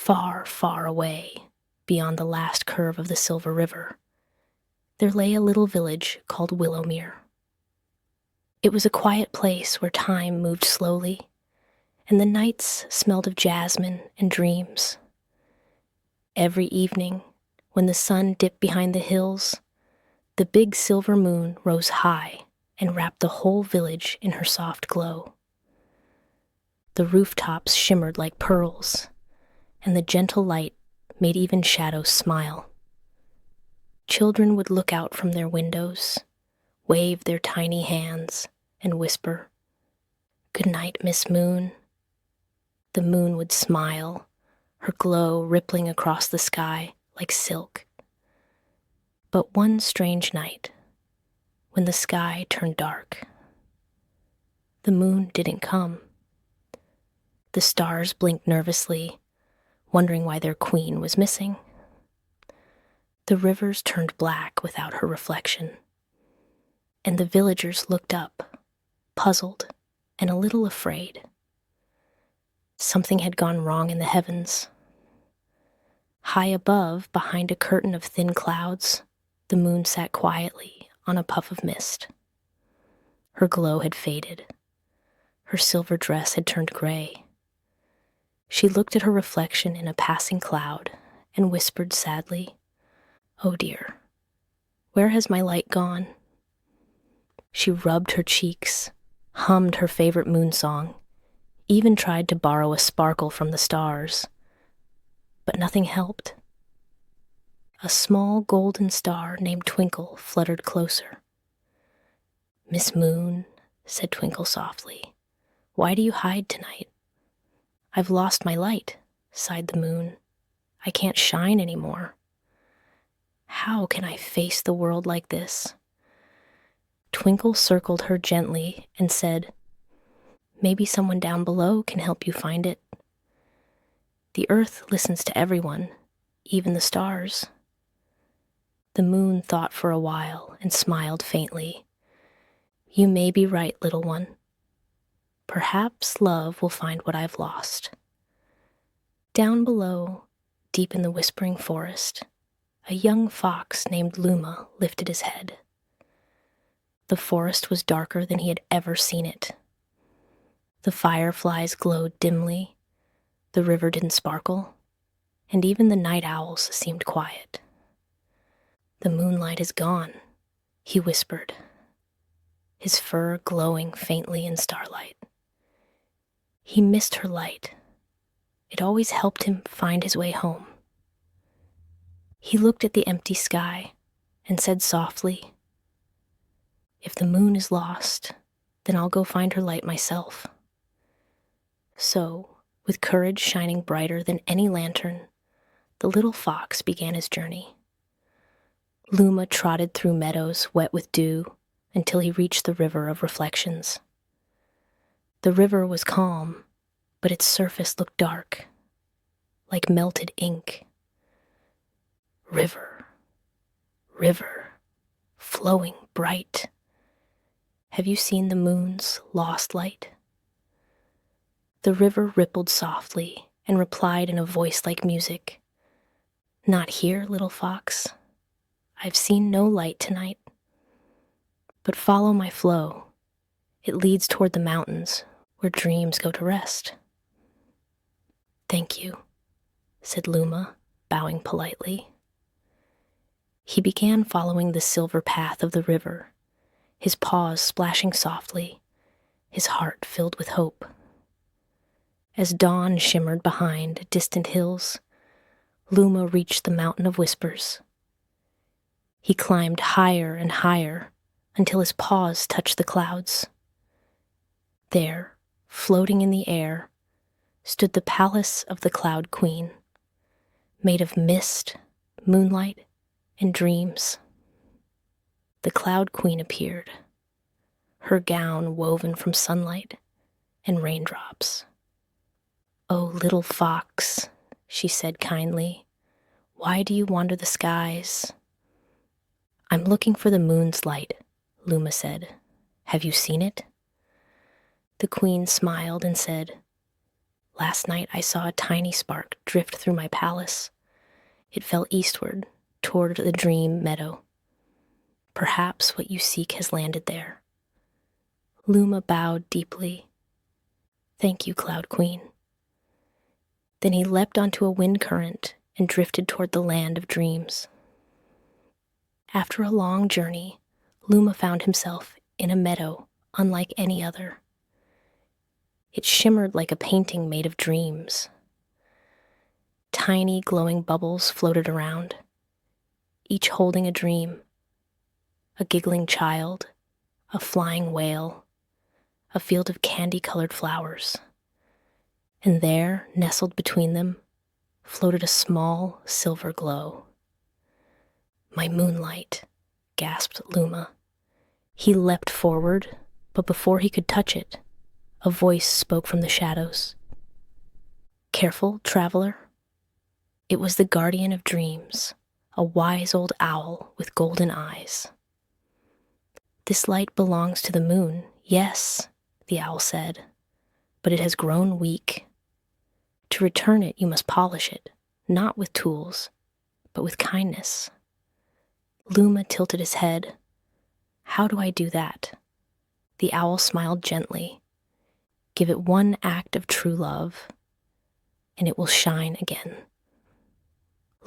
Far, far away, beyond the last curve of the Silver River, there lay a little village called Willowmere. It was a quiet place where time moved slowly, and the nights smelled of jasmine and dreams. Every evening, when the sun dipped behind the hills, the big silver moon rose high and wrapped the whole village in her soft glow. The rooftops shimmered like pearls, and the gentle light made even shadows smile. Children would look out from their windows, wave their tiny hands, and whisper, "Good night, Miss Moon." The moon would smile, her glow rippling across the sky like silk. But one strange night, when the sky turned dark, the moon didn't come. The stars blinked nervously, wondering why their queen was missing. The rivers turned black without her reflection, and the villagers looked up, puzzled and a little afraid. Something had gone wrong in the heavens. High above, behind a curtain of thin clouds, the moon sat quietly on a puff of mist. Her glow had faded. Her silver dress had turned gray. She looked at her reflection in a passing cloud and whispered sadly, "Oh dear, where has my light gone?" She rubbed her cheeks, hummed her favorite moon song, even tried to borrow a sparkle from the stars. But nothing helped. A small golden star named Twinkle fluttered closer. "Miss Moon," said Twinkle softly, "why do you hide tonight?" "I've lost my light," sighed the moon. "I can't shine anymore. How can I face the world like this?" Twinkle circled her gently and said, "Maybe someone down below can help you find it. The earth listens to everyone, even the stars." The moon thought for a while and smiled faintly. "You may be right, little one. Perhaps love will find what I've lost." Down below, deep in the whispering forest, a young fox named Luma lifted his head. The forest was darker than he had ever seen it. The fireflies glowed dimly, the river didn't sparkle, and even the night owls seemed quiet. "The moonlight is gone," he whispered, his fur glowing faintly in starlight. He missed her light. It always helped him find his way home. He looked at the empty sky and said softly, "If the moon is lost, then I'll go find her light myself." So, with courage shining brighter than any lantern, the little fox began his journey. Luma trotted through meadows wet with dew until he reached the river of reflections. The river was calm, but its surface looked dark, like melted ink. River, river, flowing bright. Have you seen the moon's lost light? The river rippled softly and replied in a voice like music, "Not here, little fox. I've seen no light tonight. But follow my flow. It leads toward the mountains where dreams go to rest." "Thank you," said Luma, bowing politely. He began following the silver path of the river, his paws splashing softly, his heart filled with hope. As dawn shimmered behind distant hills, Luma reached the Mountain of Whispers. He climbed higher and higher until his paws touched the clouds. There, floating in the air, stood the palace of the Cloud Queen, made of mist, moonlight, and dreams. The Cloud Queen appeared, her gown woven from sunlight and raindrops. "Oh, little fox," she said kindly, "why do you wander the skies?" "I'm looking for the moon's light," Luma said. "Have you seen it?" The queen smiled and said, Last night I saw a tiny spark drift through my palace. It fell eastward, toward the dream meadow. Perhaps what you seek has landed there. Luma bowed deeply. Thank you, Cloud Queen. Then he leapt onto a wind current and drifted toward the land of dreams. After a long journey, Luma found himself in a meadow unlike any other. It shimmered like a painting made of dreams. Tiny glowing bubbles floated around, each holding a dream. A giggling child, a flying whale, a field of candy-colored flowers. And there, nestled between them, floated a small silver glow. My moonlight, gasped Luma. He leapt forward, but before he could touch it, a voice spoke from the shadows. Careful, traveler. It was the guardian of dreams, a wise old owl with golden eyes. This light belongs to the moon, yes, the owl said, but it has grown weak. To return it, you must polish it, not with tools, but with kindness. Luma tilted his head. How do I do that? The owl smiled gently. Give it one act of true love, and it will shine again.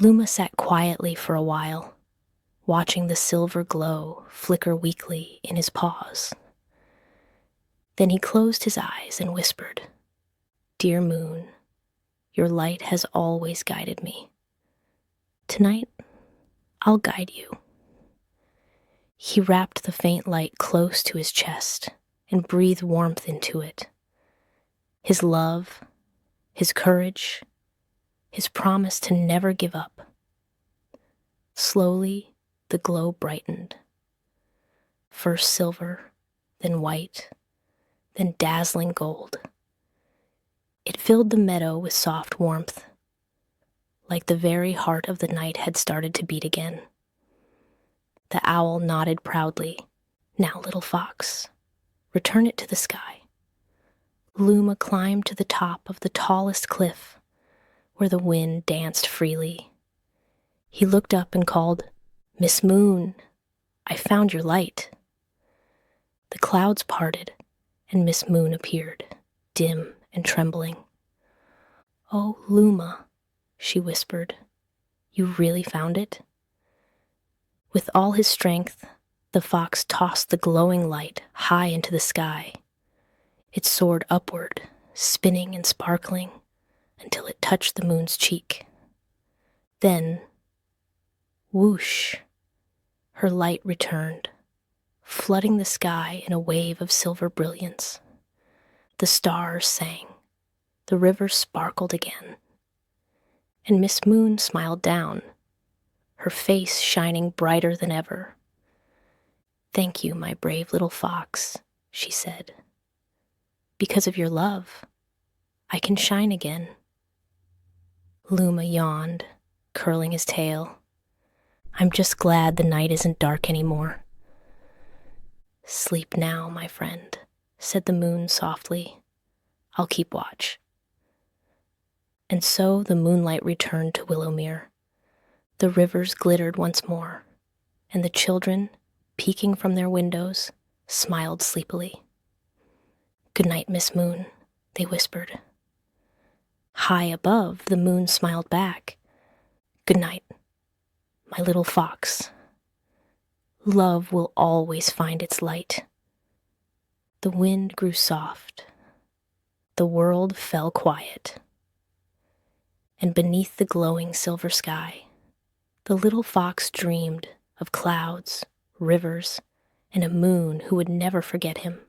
Luma sat quietly for a while, watching the silver glow flicker weakly in his paws. Then he closed his eyes and whispered, Dear moon, your light has always guided me. Tonight, I'll guide you. He wrapped the faint light close to his chest and breathed warmth into it. His love, his courage, his promise to never give up. Slowly, the glow brightened. First silver, then white, then dazzling gold. It filled the meadow with soft warmth, like the very heart of the night had started to beat again. The owl nodded proudly. Now, little fox, return it to the sky. Luma climbed to the top of the tallest cliff, where the wind danced freely. He looked up and called, Miss Moon, I found your light. The clouds parted, and Miss Moon appeared, dim and trembling. Oh, Luma, she whispered, you really found it? With all his strength, the fox tossed the glowing light high into the sky. It soared upward, spinning and sparkling, until it touched the moon's cheek. Then, whoosh, her light returned, flooding the sky in a wave of silver brilliance. The stars sang, the river sparkled again, and Miss Moon smiled down, her face shining brighter than ever. Thank you, my brave little fox, she said. Because of your love, I can shine again. Luma yawned, curling his tail. I'm just glad the night isn't dark anymore. Sleep now, my friend, said the moon softly. I'll keep watch. And so the moonlight returned to Willowmere. The rivers glittered once more, and the children, peeking from their windows, smiled sleepily. Good night, Miss Moon, they whispered. High above, the moon smiled back. Good night, my little fox. Love will always find its light. The wind grew soft. The world fell quiet. And beneath the glowing silver sky, the little fox dreamed of clouds, rivers, and a moon who would never forget him.